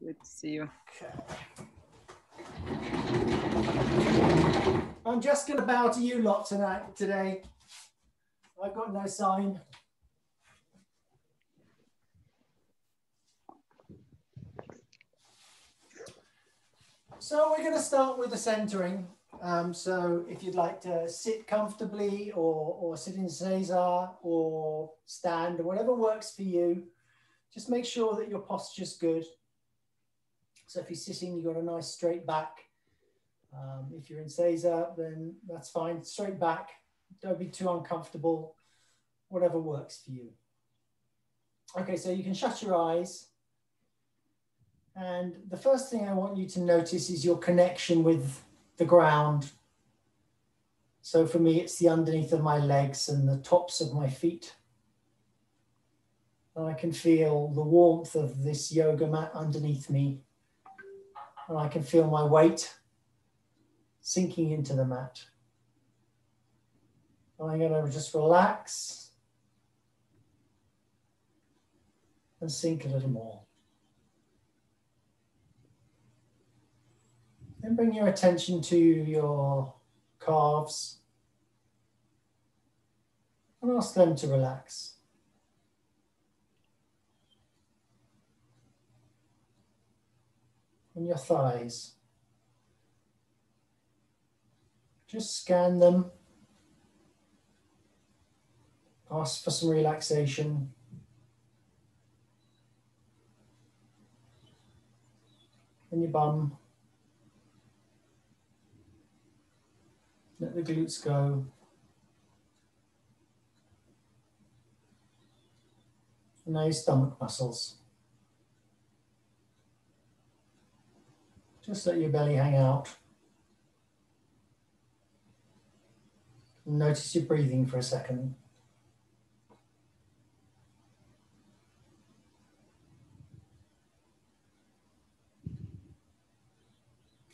Good to see you. Okay. I'm just going to bow to you lot today. I've got no sign. So we're going to start with the centering. So if you'd like to sit comfortably or sit in Cesar or stand or whatever works for you, just make sure that your posture's good. So if you're sitting, you've got a nice straight back. If you're in Cesar, then that's fine, straight back. Don't be too uncomfortable, whatever works for you. Okay, so you can shut your eyes. And the first thing I want you to notice is your connection with the ground. So for me, it's the underneath of my legs and the tops of my feet. And I can feel the warmth of this yoga mat underneath me. And I can feel my weight sinking into the mat. And I'm going to just relax and sink a little more. Then bring your attention to your calves and ask them to relax. And your thighs. Just scan them. Ask for some relaxation. And your bum. Let the glutes go. And now your stomach muscles. Just let your belly hang out. And notice your breathing for a second.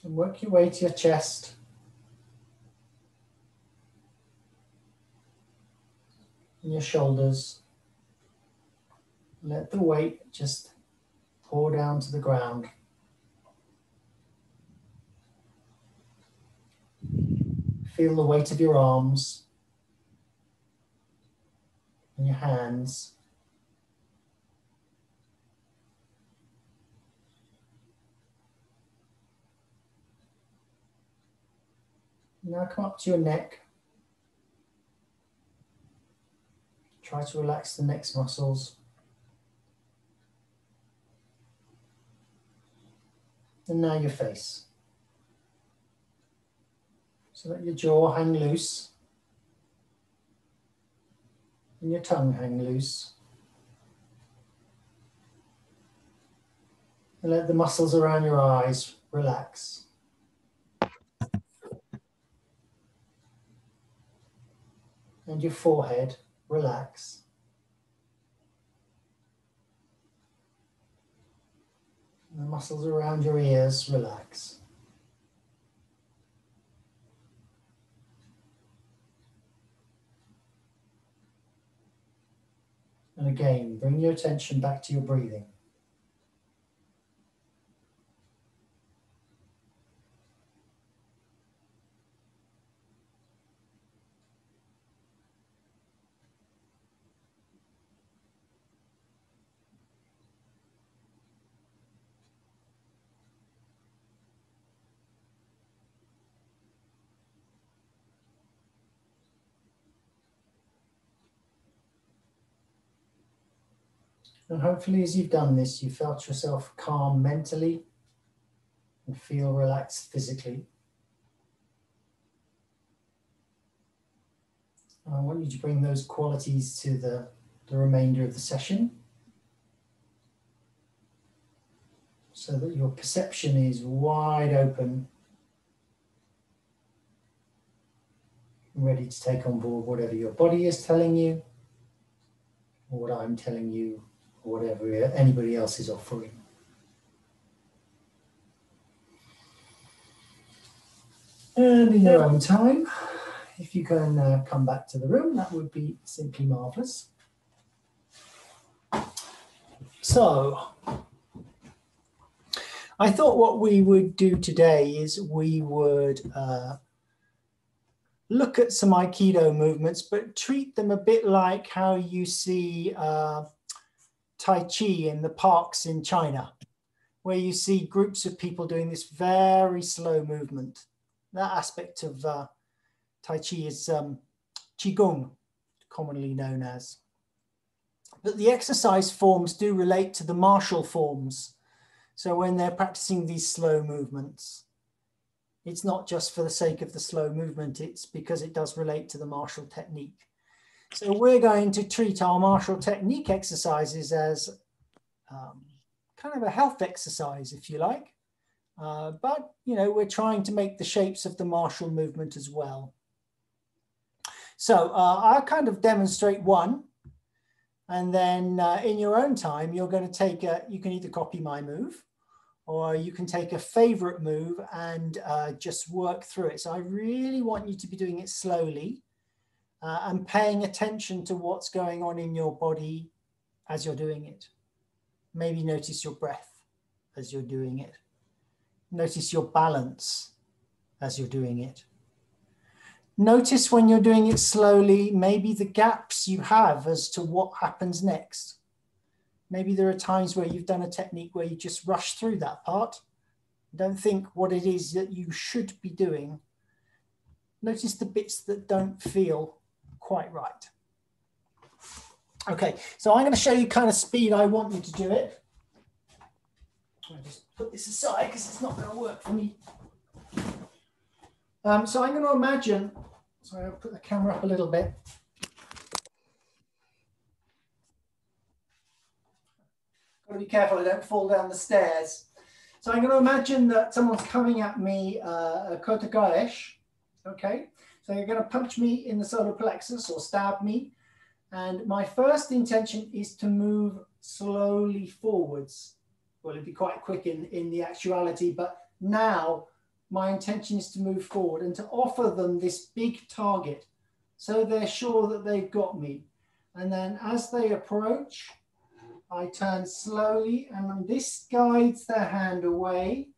And work your way to your chest. And your shoulders. Let the weight just pour down to the ground. Feel the weight of your arms and your hands. Now come up to your neck. Try to relax the neck's muscles. And now your face. So let your jaw hang loose. And your tongue hang loose. And let the muscles around your eyes relax. And your forehead relax. And the muscles around your ears relax. And again, bring your attention back to your breathing. And hopefully as you've done this, you felt yourself calm mentally and feel relaxed physically. And I want you to bring those qualities to the remainder of the session so that your perception is wide open and ready to take on board whatever your body is telling you or what I'm telling you, or whatever anybody else is offering. And in your own time, if you can come back to the room, that would be simply marvelous. So, I thought what we would do today is we would look at some aikido movements, but treat them a bit like how you see Tai Chi in the parks in China, where you see groups of people doing this very slow movement. That aspect of Tai Chi is Qigong, commonly known as. But the exercise forms do relate to the martial forms. So when they're practicing these slow movements, it's not just for the sake of the slow movement, it's because it does relate to the martial technique. So we're going to treat our martial technique exercises as kind of a health exercise, if you like. But, you know, we're trying to make the shapes of the martial movement as well. So I'll kind of demonstrate one. And then in your own time, you're going to take you can either copy my move, or you can take a favorite move and just work through it. So I really want you to be doing it slowly and paying attention to what's going on in your body as you're doing it. Maybe notice your breath as you're doing it. Notice your balance as you're doing it. Notice when you're doing it slowly, maybe the gaps you have as to what happens next. Maybe there are times where you've done a technique where you just rush through that part. Don't think what it is that you should be doing. Notice the bits that don't feel quite right. Okay, so I'm going to show you kind of speed I want you to do it. I'll just put this aside because it's not going to work for me. So I'm going to imagine, sorry, I'll put the camera up a little bit. Got to be careful I don't fall down the stairs. So I'm going to imagine that someone's coming at me, a kotegaesh, okay? So you're going to punch me in the solar plexus or stab me. And my first intention is to move slowly forwards. Well, it'd be quite quick in the actuality, but now my intention is to move forward and to offer them this big target so they're sure that they've got me. And then as they approach, I turn slowly and this guides their hand away.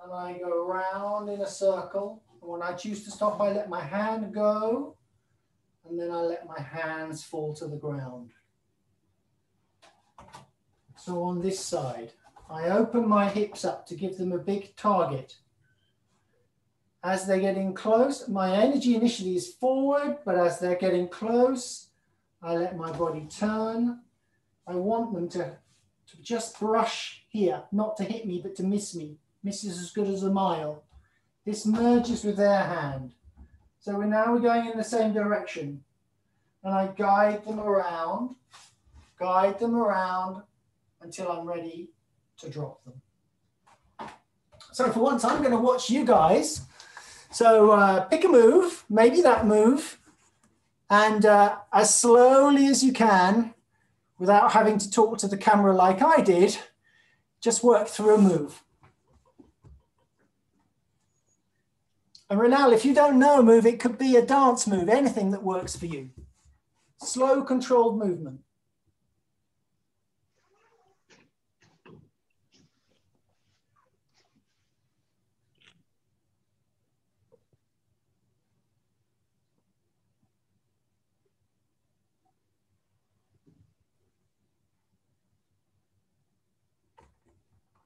And I go around in a circle. And when I choose to stop, I let my hand go. And then I let my hands fall to the ground. So on this side, I open my hips up to give them a big target. As they're getting close, my energy initially is forward, but as they're getting close, I let my body turn. I want them to just brush here, not to hit me, but to miss me. Miss is as good as a mile. This merges with their hand. So we're going in the same direction. And I guide them around until I'm ready to drop them. So for once, I'm going to watch you guys. So pick a move, maybe that move, and as slowly as you can, without having to talk to the camera like I did, just work through a move. And Renal, if you don't know a move, it could be a dance move, anything that works for you. Slow, controlled movement.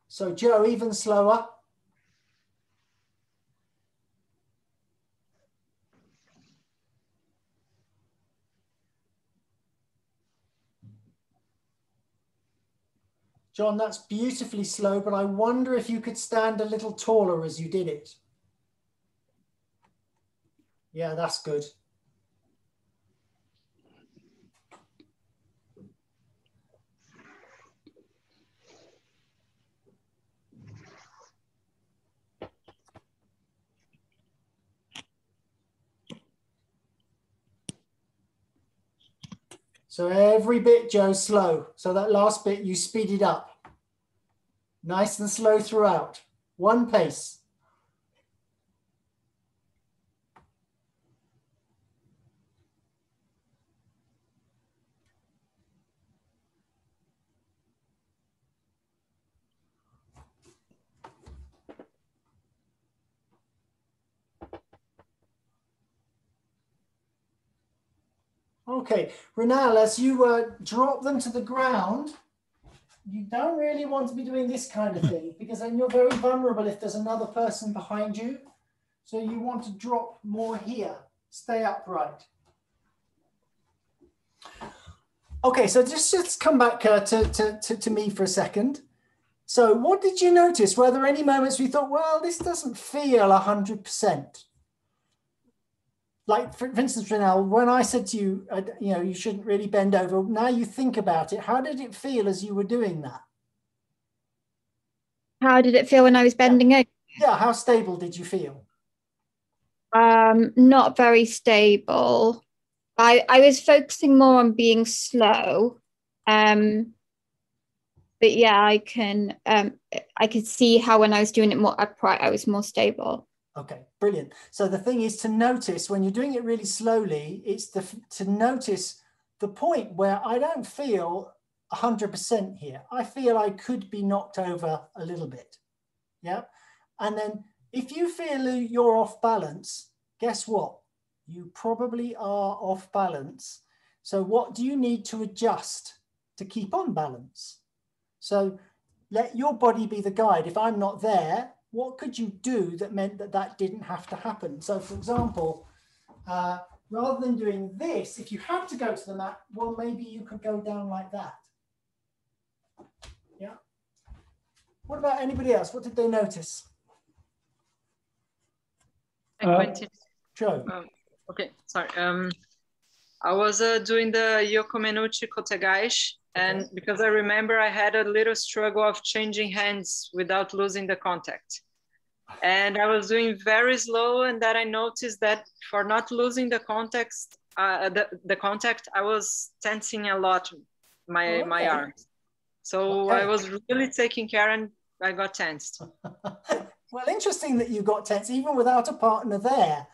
So Joe, even slower. John, that's beautifully slow, but I wonder if you could stand a little taller as you did it. Yeah, that's good. So every bit, Joe, slow. So that last bit, you speed it up. Nice and slow throughout. One pace. Okay, Renal, as you drop them to the ground, you don't really want to be doing this kind of thing because then you're very vulnerable if there's another person behind you. So you want to drop more here, stay upright. Okay, so just come back to me for a second. So what did you notice? Were there any moments where you thought, well, this doesn't feel 100%? Like, for instance, Renal, when I said to you, you know, you shouldn't really bend over, now you think about it, how did it feel as you were doing that? How did it feel when I was bending over? Yeah, how stable did you feel? Not very stable. I was focusing more on being slow. But yeah, I could see how when I was doing it more upright, I was more stable. Okay, brilliant. So the thing is to notice when you're doing it really slowly, it's to notice the point where I don't feel 100% here. I feel I could be knocked over a little bit. Yeah. And then if you feel you're off balance, guess what? You probably are off balance. So what do you need to adjust to keep on balance? So let your body be the guide. If I'm not there, what could you do that meant that that didn't have to happen? So for example, rather than doing this, if you had to go to the mat, well, maybe you could go down like that. Yeah. What about anybody else? What did they notice? Joe. Okay, sorry. I was doing the Yokomenuchi Kotegaishi, and because I remember I had a little struggle of changing hands without losing the contact. And I was doing very slow, and that I noticed that for not losing the context, the contact, I was tensing a lot my arms. So I was really taking care, and I got tensed. Well, interesting that you got tense even without a partner there.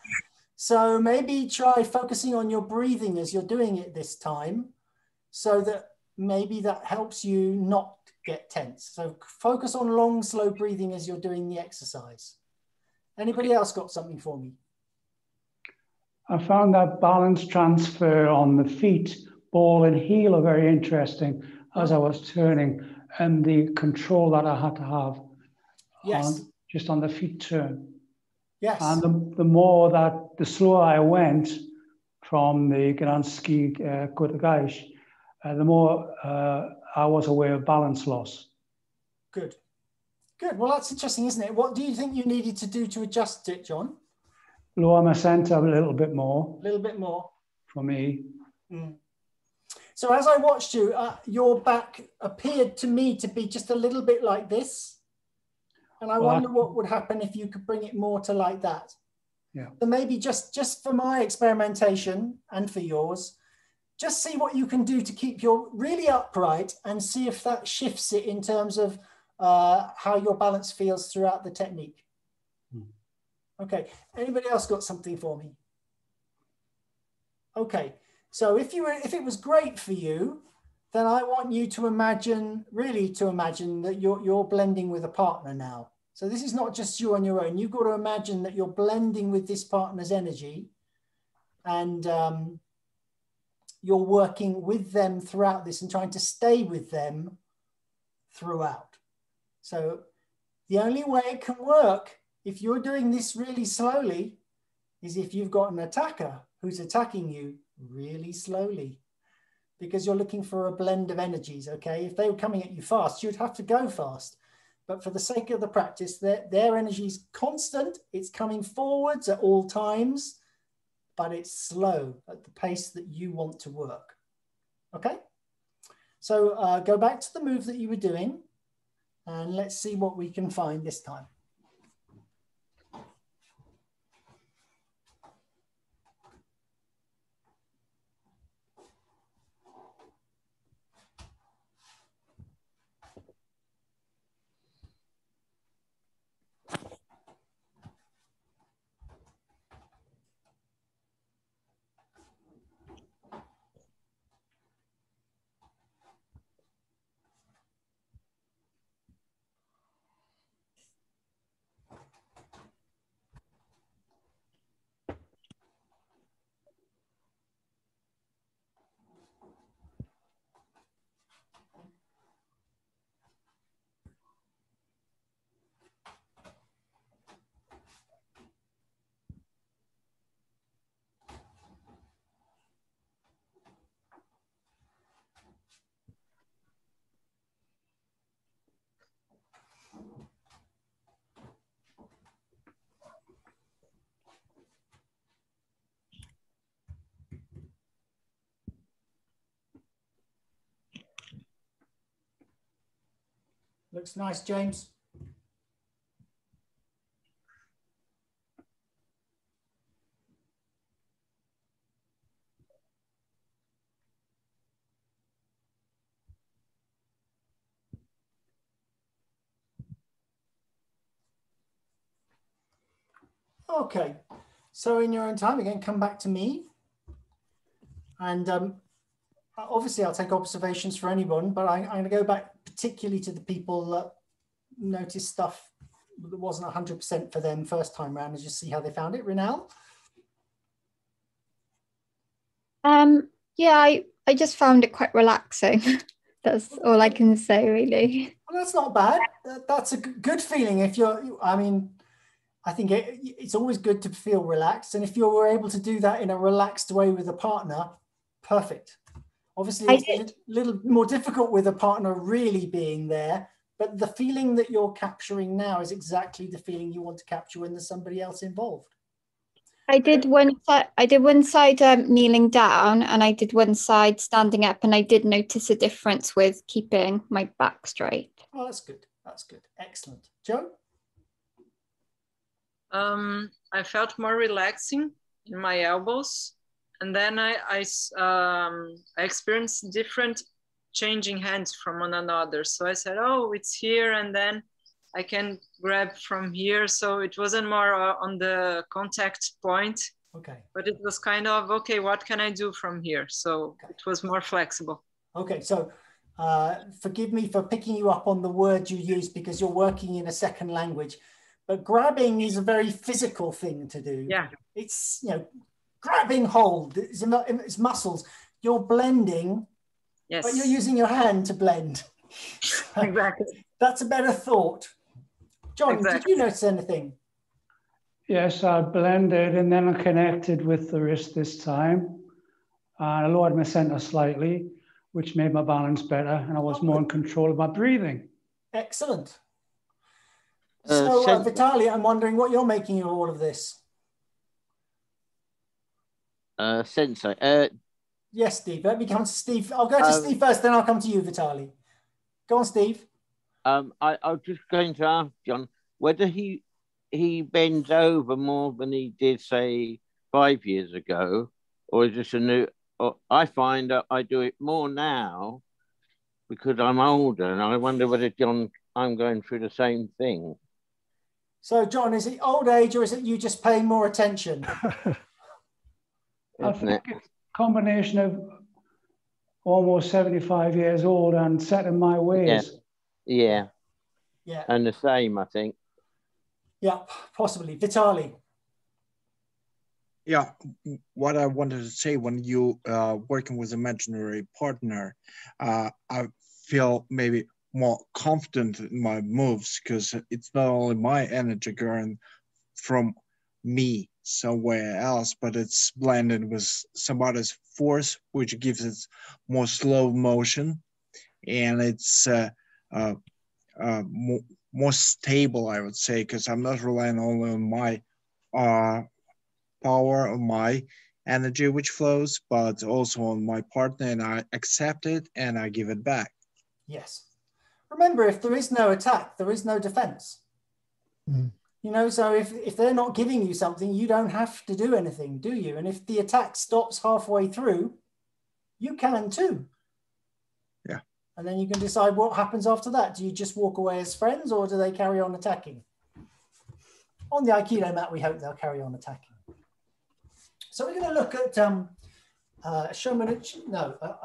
So maybe try focusing on your breathing as you're doing it this time, so that maybe that helps you not get tense. So focus on long, slow breathing as you're doing the exercise. Anybody else got something for me? I found that balance transfer on the feet, ball and heel are very interesting as I was turning, and the control that I had to have just on the feet turn. Yes. And the slower I went from the Gdański Kotegaishi, the more I was aware of balance loss. Good. Good. Well, that's interesting, isn't it? What do you think you needed to do to adjust it, John? Lower my center a little bit more. A little bit more. For me. Mm. So as I watched you, your back appeared to me to be just a little bit like this. And I wonder what would happen if you could bring it more to like that. Yeah. So maybe just for my experimentation and for yours, just see what you can do to keep your really upright and see if that shifts it in terms of how your balance feels throughout the technique. Okay, anybody else got something for me? Okay, so if it was great for you, then I want you to imagine, really to imagine that you're blending with a partner now. So this is not just you on your own. You've got to imagine that you're blending with this partner's energy, and you're working with them throughout this and trying to stay with them throughout. So the only way it can work if you're doing this really slowly is if you've got an attacker who's attacking you really slowly, because you're looking for a blend of energies, okay? If they were coming at you fast, you'd have to go fast. But for the sake of the practice, their energy is constant. It's coming forwards at all times, but it's slow at the pace that you want to work, okay? So go back to the move that you were doing, and let's see what we can find this time. Looks nice, James. Okay, so in your own time, again, come back to me. And obviously I'll take observations for anyone, but I'm going to go back particularly to the people that noticed stuff that wasn't 100% for them first time round and just see how they found it. Rinal? Yeah, I just found it quite relaxing. That's all I can say, really. Well, that's not bad. That's a good feeling. If you're, I mean, I think it's always good to feel relaxed. And if you were able to do that in a relaxed way with a partner, perfect. Obviously, it's a little more difficult with a partner really being there, but the feeling that you're capturing now is exactly the feeling you want to capture when there's somebody else involved. I did one side kneeling down, and I did one side standing up, and I did notice a difference with keeping my back straight. Oh, that's good. That's good. Excellent. Joe? I felt more relaxing in my elbows, and then I experienced different changing hands from one another. So I said, oh, it's here, and then I can grab from here. So it wasn't more on the contact point, okay, but it was kind of, okay, what can I do from here? So okay, it was more flexible. Okay, so forgive me for picking you up on the word you used because you're working in a second language. But grabbing is a very physical thing to do. Yeah. It's, you know, grabbing hold, it's muscles. You're blending, yes, but you're using your hand to blend. Exactly. That's a better thought. John, exactly. Did you notice anything? Yes, I blended and then I connected with the wrist this time. I lowered my center slightly, which made my balance better, and I was more in control of my breathing. Excellent. So, Vitaly, I'm wondering what you're making of all of this. Sensei. Yes, Steve. Let me come to Steve. I'll go to Steve first, then I'll come to you, Vitaly. Go on, Steve. I was just going to ask John whether he bends over more than he did, say, 5 years ago, or is this a new? Or I find that I do it more now because I'm older, and I wonder whether I'm going through the same thing. So, John, is it old age or is it you just paying more attention? I think it's a combination of almost 75 years old and set in my ways. Yeah. Yeah. And the same, I think. Yeah, possibly. Vitaly. Yeah, what I wanted to say, when you working with an imaginary partner, I feel maybe more confident in my moves because it's not only my energy going from me somewhere else, but it's blended with somebody's force, which gives it more slow motion, and it's more stable, I would say, because I'm not relying only on my power, on my energy which flows, but also on my partner, and I accept it and I give it back. Yes. Remember, if there is no attack, there is no defense. Mm. You know, so if they're not giving you something, you don't have to do anything, do you? And if the attack stops halfway through, you can too. Yeah. And then you can decide what happens after that. Do you just walk away as friends, or do they carry on attacking? On the Aikido mat, we hope they'll carry on attacking. So we're going to look at a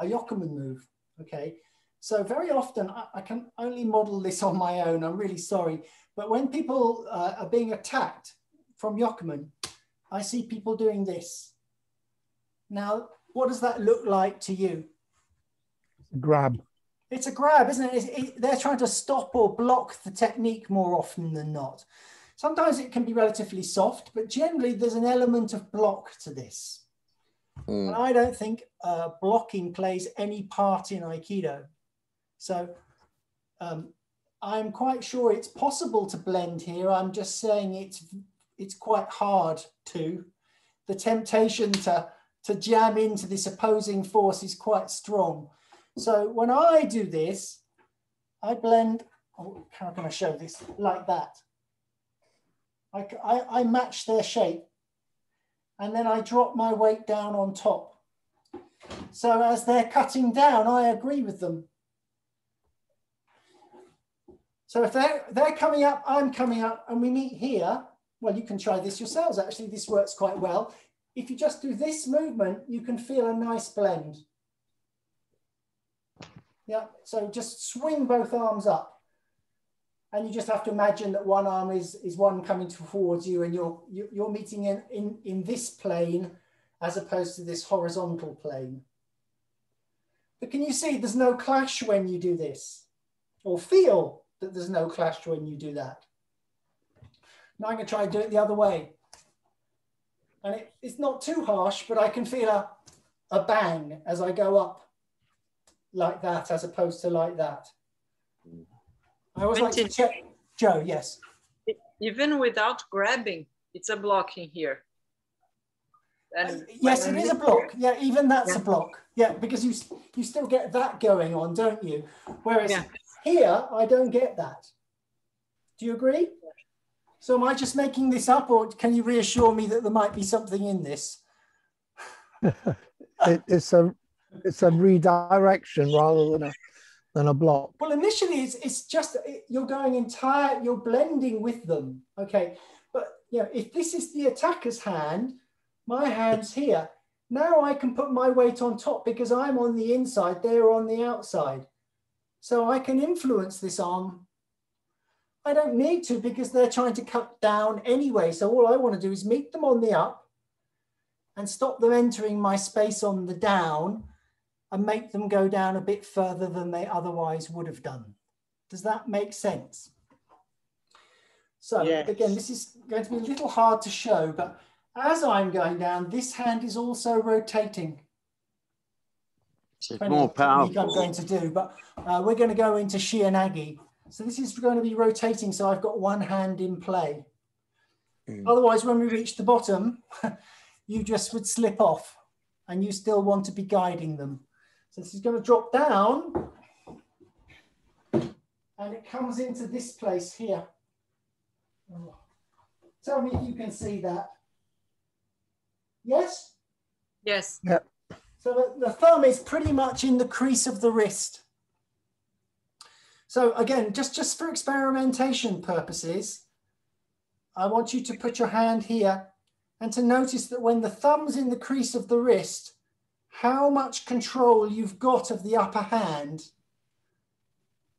Yokomen move. Okay. So very often, I can only model this on my own. I'm really sorry. But when people are being attacked from Yokomen, I see people doing this. Now, what does that look like to you? Grab. It's a grab, isn't it? They're trying to stop or block the technique more often than not. Sometimes it can be relatively soft, but generally there's an element of block to this. And I don't think blocking plays any part in Aikido. So I'm quite sure it's possible to blend here. I'm just saying it's quite hard to. The temptation to jam into this opposing force is quite strong. So when I do this, I blend oh, how can I show this? Like that. I match their shape, and then I drop my weight down on top. So as they're cutting down, I agree with them. So if they're coming up, I'm coming up, and we meet here. Well, you can try this yourselves. Actually, this works quite well. If you just do this movement, you can feel a nice blend. Yeah, so just swing both arms up. And you just have to imagine that one arm is one coming towards you, and you're meeting in this plane as opposed to this horizontal plane. But can you see there's no clash when you do this? Or feel that there's no clash when you do that? Now I'm going to try and do it the other way. And it's not too harsh, but I can feel a bang as I go up like that as opposed to like that. I always like to check. Joe, yes. Even without grabbing, it's a blocking here. And yes, it is a block. Yeah, even that's a block. Yeah, because you still get that going on, don't you? Whereas here, I don't get that. Do you agree? So am I just making this up, or can you reassure me that there might be something in this? It's a redirection rather than a block. Well, initially it's just you're you're blending with them. Okay, but if this is the attacker's hand, my hand's here. Now I can put my weight on top because I'm on the inside, they're on the outside. So I can influence this arm. I don't need to because they're trying to cut down anyway. So all I want to do is meet them on the up and stop them entering my space on the down and make them go down a bit further than they otherwise would have done. Does that make sense? So again, this is going to be a little hard to show, but as I'm going down, this hand is also rotating. It's more powerful. I'm going to do, but we're going to go into Shianagi. So this is going to be rotating, so I've got one hand in play. Otherwise, when we reach the bottom, you just would slip off and you still want to be guiding them. So this is going to drop down and it comes into this place here. Tell me if you can see that. Yes? Yes. Yep. So the thumb is pretty much in the crease of the wrist. So again, just for experimentation purposes, I want you to put your hand here and to notice that when the thumb's in the crease of the wrist, how much control you've got of the upper hand.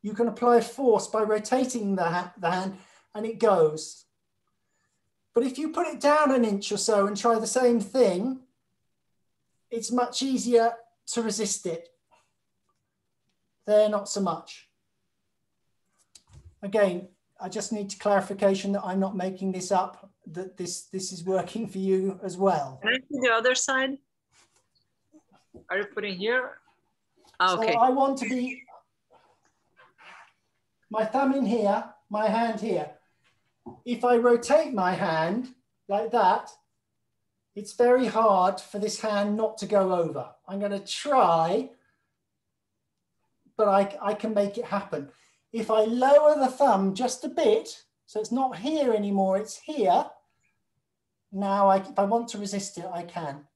You can apply force by rotating the hand and it goes. But if you put it down an inch or so and try the same thing, it's much easier to resist it. There, not so much. Again, I just need clarification that I'm not making this up, that this is working for you as well. Can I see the other side? Are you putting here? Oh, okay. So I want to be, my thumb in here, my hand here. If I rotate my hand like that, it's very hard for this hand not to go over. I'm going to try, but I can make it happen. If I lower the thumb just a bit, so it's not here anymore, it's here. Now, if I want to resist it, I can.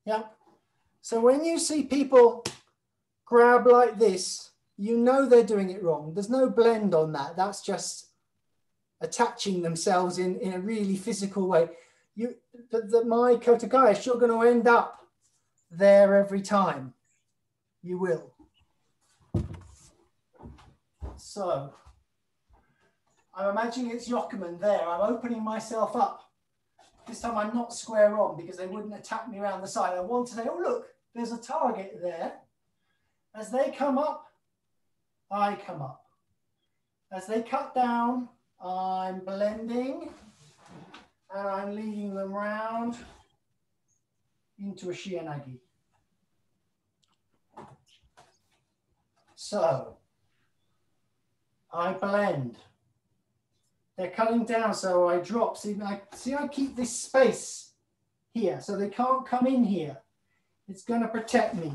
Yeah. So when you see people grab like this, you know they're doing it wrong. There's no blend on that. That's just attaching themselves in a really physical way. My Kotagaish, you're going to end up there every time. You will. So I'm imagining it's Yokomen there. I'm opening myself up. This time I'm not square on because they wouldn't attack me around the side. I want to say, oh, look, there's a target there. As they come up, I come up. As they cut down, I'm blending and I'm leading them round into a Shianagi. So I blend. They're cutting down, so I drop. See, I keep this space here, so they can't come in here. It's going to protect me.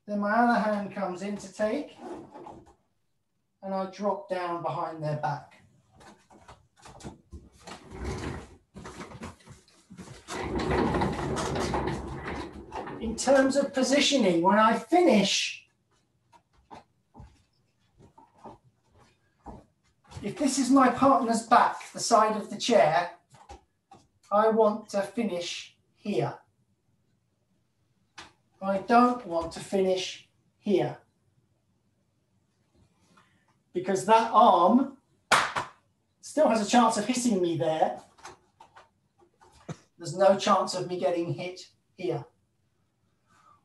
Then my other hand comes in to take, and I drop down behind their back. In terms of positioning, when I finish, if this is my partner's back, the side of the chair, I want to finish here. I don't want to finish here, because that arm still has a chance of hitting me there. There's no chance of me getting hit here.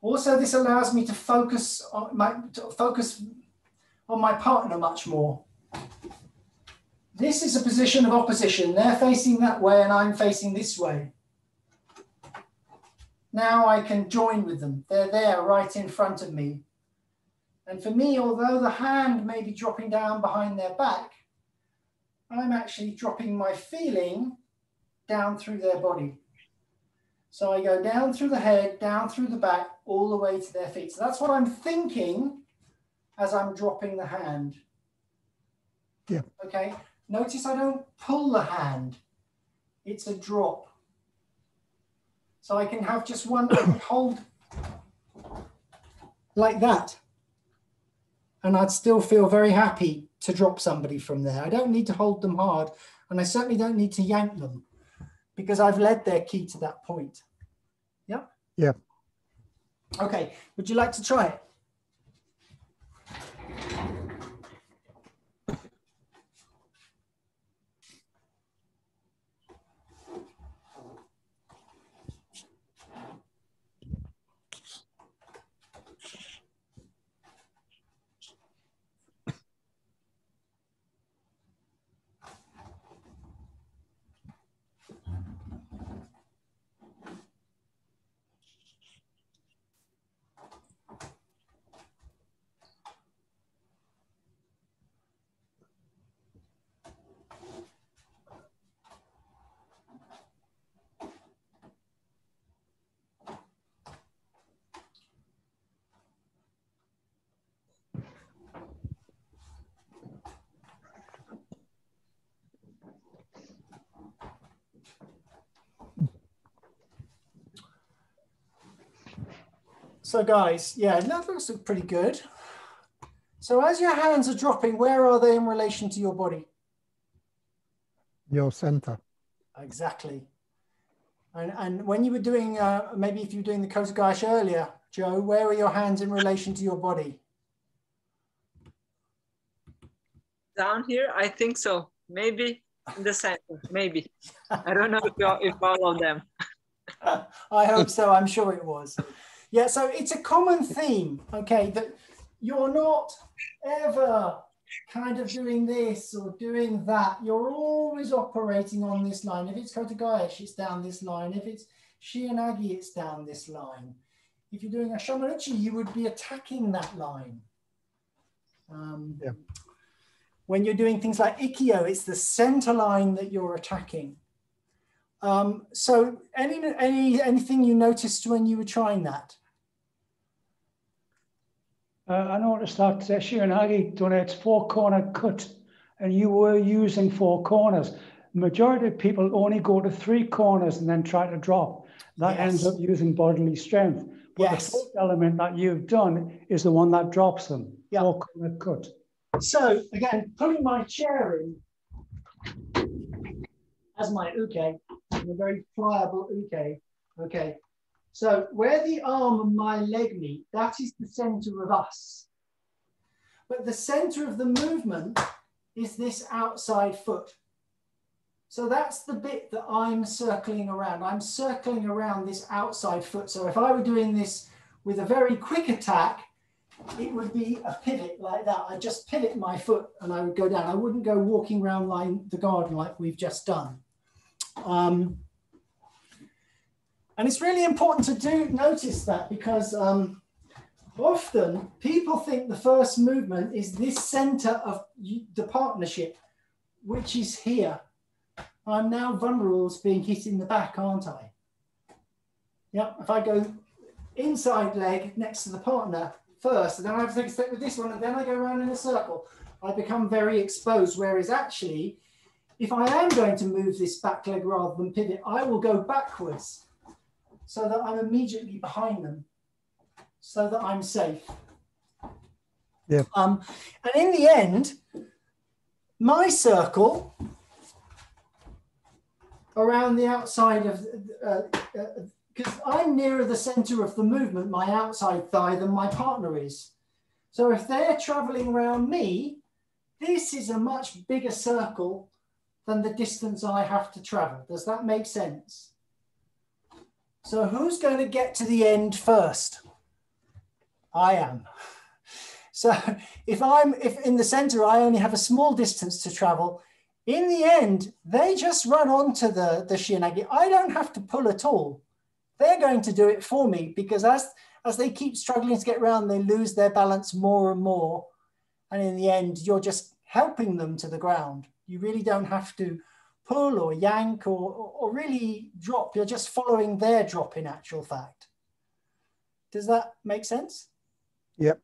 Also, this allows me to focus on my partner much more. This is a position of opposition. They're facing that way and I'm facing this way. Now I can join with them. They're there right in front of me. And for me, although the hand may be dropping down behind their back, I'm actually dropping my feeling down through their body. So I go down through the head, down through the back, all the way to their feet. So that's what I'm thinking as I'm dropping the hand. Yeah. Okay. Notice I don't pull the hand. It's a drop. So I can have just one hold like that. And I'd still feel very happy to drop somebody from there. I don't need to hold them hard. And I certainly don't need to yank them, because I've led their ki to that point. Yeah? Yeah. Okay, would you like to try it? So guys, yeah, that looks pretty good. So as your hands are dropping, where are they in relation to your body? Your center. Exactly. And when you were doing, maybe if you were doing the Kotegaeshi earlier, Joe, where are your hands in relation to your body? Down here, I think so. Maybe in the center, maybe. I don't know if all of them. I hope so. I'm sure it was. Yeah, so it's a common theme, okay, that you're not ever kind of doing this or doing that. You're always operating on this line. If it's Kotegaeshi, it's down this line. If it's Shianagi, it's down this line. If you're doing a Shomanuchi, you would be attacking that line. Yeah. When you're doing things like Ikkyo, it's the center line that you're attacking. So anything you noticed when you were trying that? I noticed that Shiranagi donates 4-corner cut, and you were using 4 corners. Majority of people only go to 3 corners and then try to drop. That ends up using bodily strength. But the 4th element that you've done is the one that drops them. 4-corner cut. So again, putting my chair in as my uke, a very pliable uke. Okay. So where the arm and my leg meet, that is the center of us. But the center of the movement is this outside foot. So that's the bit that I'm circling around. I'm circling around this outside foot. So if I were doing this with a very quick attack, it would be a pivot like that. I just pivot my foot and I would go down. I wouldn't go walking around the garden like we've just done. And it's really important to notice that, because often people think the first movement is this center of the partnership, which is here. I'm now vulnerable to being hit in the back, aren't I? Yeah, if I go inside leg next to the partner first, and then I have to take a step with this one, and then I go around in a circle. I become very exposed. Whereas actually, if I am going to move this back leg rather than pivot, I will go backwards so that I'm immediately behind them, so that I'm safe. Yeah. And in the end, my circle around the outside of, because I'm nearer the center of the movement, my outside thigh, than my partner is. So if they're traveling around me, this is a much bigger circle than the distance I have to travel. Does that make sense? So who's going to get to the end first? I am. So if in the center, I only have a small distance to travel, in the end, they just run onto the shienagi. I don't have to pull at all. They're going to do it for me, because as they keep struggling to get around, they lose their balance more and more. And in the end, you're just helping them to the ground. You really don't have to pull or yank or really drop. You're just following their drop in actual fact. Does that make sense? Yep.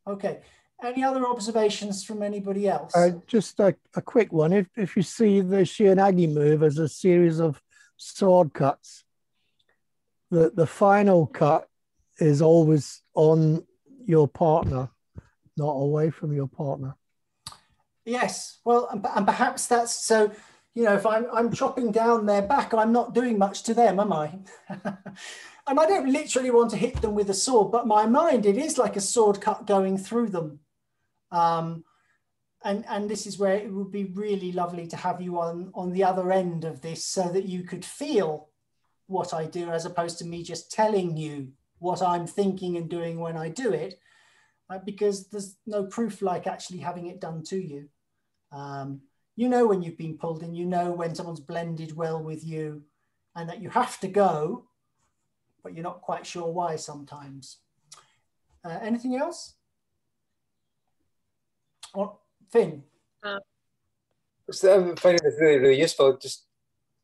Okay. Any other observations from anybody else? Just a quick one. If you see the shienagi move as a series of sword cuts, the final cut is always on your partner, not away from your partner. Yes. Well, and perhaps that's so, you know, if I'm chopping down their back, I'm not doing much to them, am I? And I don't literally want to hit them with a sword, but my mind, it is like a sword cut going through them. And this is where it would be really lovely to have you on the other end of this, so that you could feel what I do, as opposed to me just telling you what I'm thinking and doing when I do it, because there's no proof like actually having it done to you. You know when you've been pulled in, you know when someone's blended well with you, and that you have to go, but you're not quite sure why sometimes. Anything else? Or Finn? So I'm finding this really, really useful, just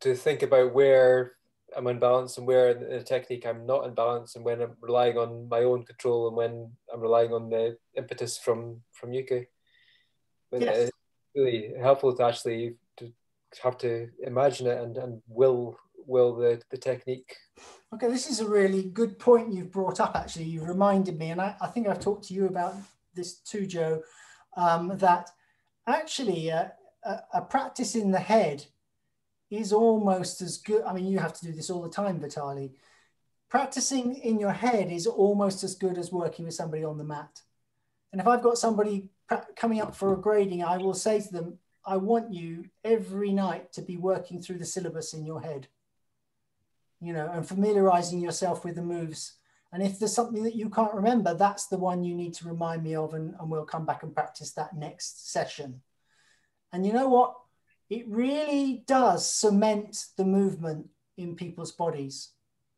to think about where I'm unbalanced and where in the technique I'm not in balance, and when I'm relying on my own control and when I'm relying on the impetus from Yuki. But Yes. it's really helpful to actually to have to imagine it and will the technique. Okay, this is a really good point you've brought up, actually. You've reminded me, and I think I've talked to you about this too, Joe, that actually a practice in the head is almost as good. I mean, you have to do this all the time, Vitali. Practicing in your head is almost as good as working with somebody on the mat. And if I've got somebody coming up for a grading, I will say to them, I want you every night to be working through the syllabus in your head, you know, and familiarizing yourself with the moves. And if there's something that you can't remember, that's the one you need to remind me of, and we'll come back and practice that next session. And you know what? It really does cement the movement in people's bodies,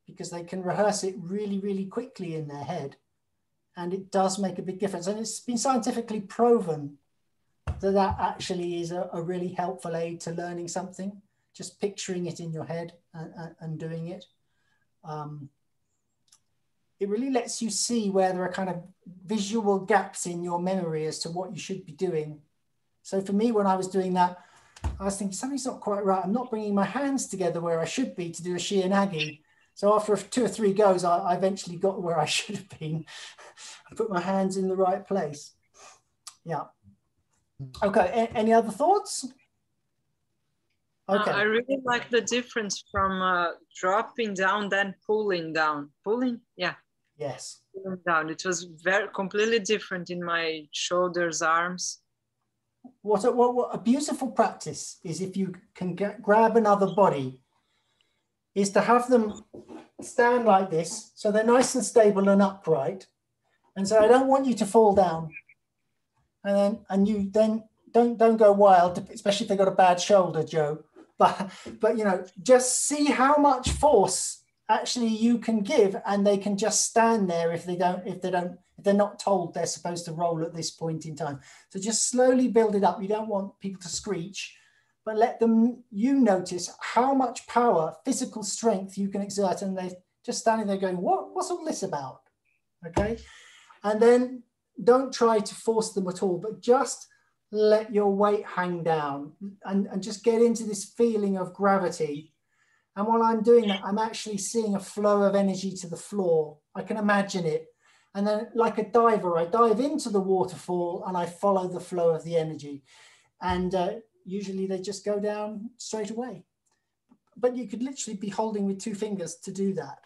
because they can rehearse it really, really quickly in their head. And it does make a big difference. And it's been scientifically proven that that actually is a really helpful aid to learning something, just picturing it in your head and doing it. It really lets you see where there are kind of visual gaps in your memory as to what you should be doing. So for me, when I was doing that, I was thinking something's not quite right. I'm not bringing my hands together where I should be to do a shienagi. So after 2 or 3 goes, I eventually got where I should have been. I put my hands in the right place. Yeah. Okay, any other thoughts? Okay. I really like the difference from dropping down, then pulling down. Pulling, yeah. Yes. Pulling down. It was completely different in my shoulders, arms. What a beautiful practice is, if you can grab another body, is to have them stand like this, so they're nice and stable and upright. And so I don't want you to fall down. And you then don't go wild, especially if they've got a bad shoulder, Joe. But you know, just see how much force actually you can give, and they can just stand there if they're not told they're supposed to roll at this point in time. So just slowly build it up. You don't want people to screech, but let them, you notice how much power, physical strength you can exert, and they're just standing there going, what's all this about? Okay. And then don't try to force them at all, but just let your weight hang down and just get into this feeling of gravity. And while I'm doing that, I'm actually seeing a flow of energy to the floor. I can imagine it. And then like a diver, I dive into the waterfall and I follow the flow of the energy. And usually they just go down straight away. But you could literally be holding with 2 fingers to do that.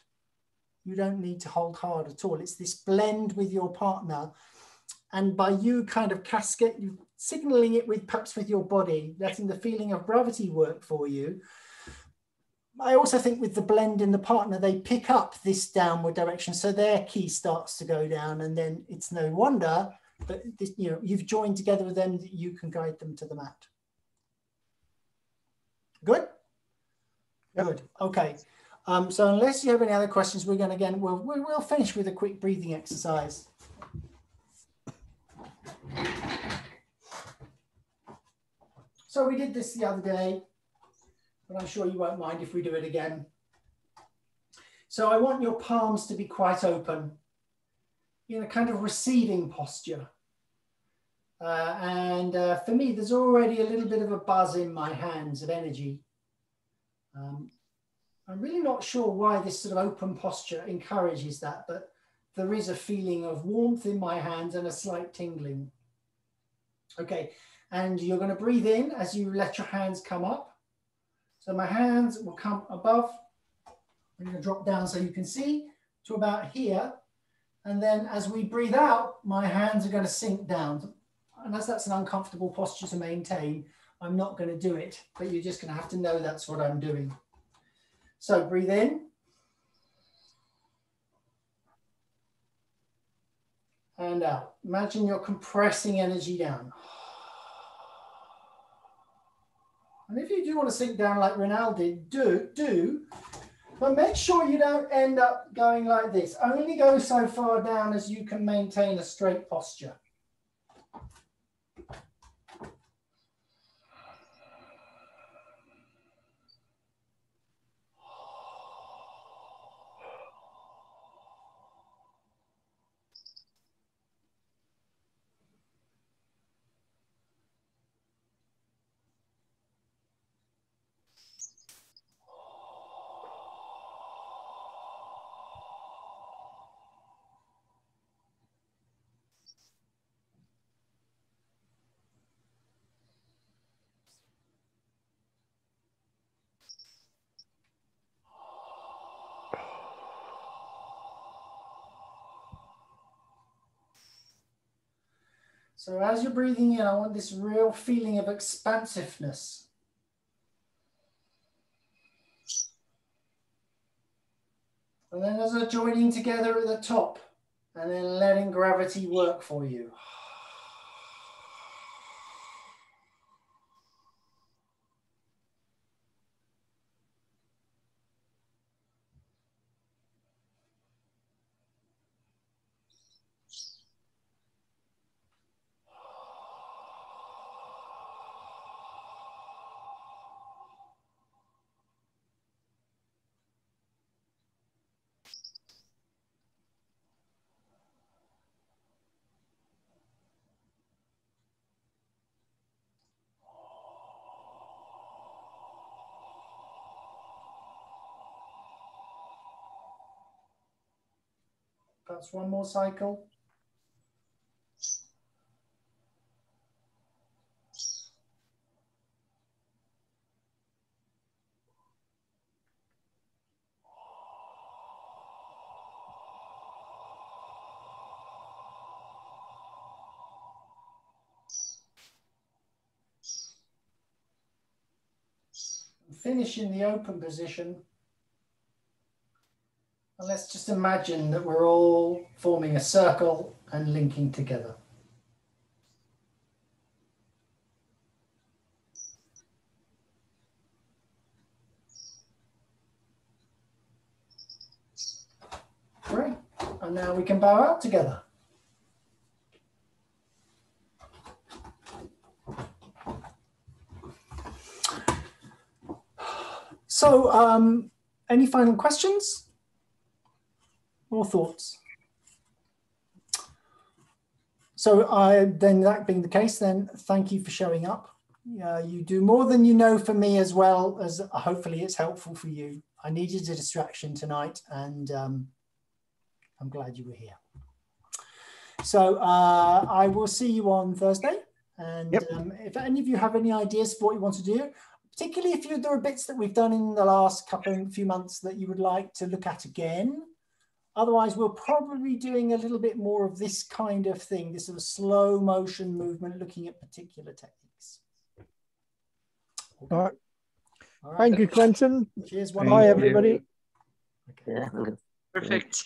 You don't need to hold hard at all. It's this blend with your partner. And by you kind of cascade, you signaling it with perhaps with your body, letting the feeling of gravity work for you. I also think with the blend in the partner, they pick up this downward direction. So their key starts to go down, and then it's no wonder that this, you know, you've joined together with them, that you can guide them to the mat. Good? Yep. Good, okay. So unless you have any other questions, we're going to, we'll finish with a quick breathing exercise. So we did this the other day, but I'm sure you won't mind if we do it again. So I want your palms to be quite open in a kind of receiving posture. For me, there's already a little bit of a buzz in my hands of energy. I'm really not sure why this sort of open posture encourages that, but there is a feeling of warmth in my hands and a slight tingling. Okay, and you're going to breathe in as you let your hands come up. So my hands will come above. I'm going to drop down so you can see to about here. And then as we breathe out, my hands are going to sink down. And as that's an uncomfortable posture to maintain, I'm not going to do it, but you're just going to have to know that's what I'm doing. So breathe in. And out. Imagine you're compressing energy down. And if you do want to sink down like Ronald did, do. But make sure you don't end up going like this. Only go so far down as you can maintain a straight posture. So as you're breathing in, I want this real feeling of expansiveness. And then as you're joining together at the top, and then letting gravity work for you. Perhaps one more cycle. Finish in the open position. And let's just imagine that we're all forming a circle and linking together. Great. And now we can bow out together. So, any final questions or thoughts? So then that being the case, then thank you for showing up. You do more than you know for me, as well as hopefully it's helpful for you. I needed a distraction tonight, and I'm glad you were here. So I will see you on Thursday. And if any of you have any ideas for what you want to do, particularly if there are bits that we've done in the last few months that you would like to look at again. Otherwise, we'll probably be doing a little bit more of this kind of thing, this sort of slow motion movement, looking at particular techniques. Okay. All right. All right. Thank you, Quentin. Cheers. Bye, everybody. Okay. Yeah. Perfect.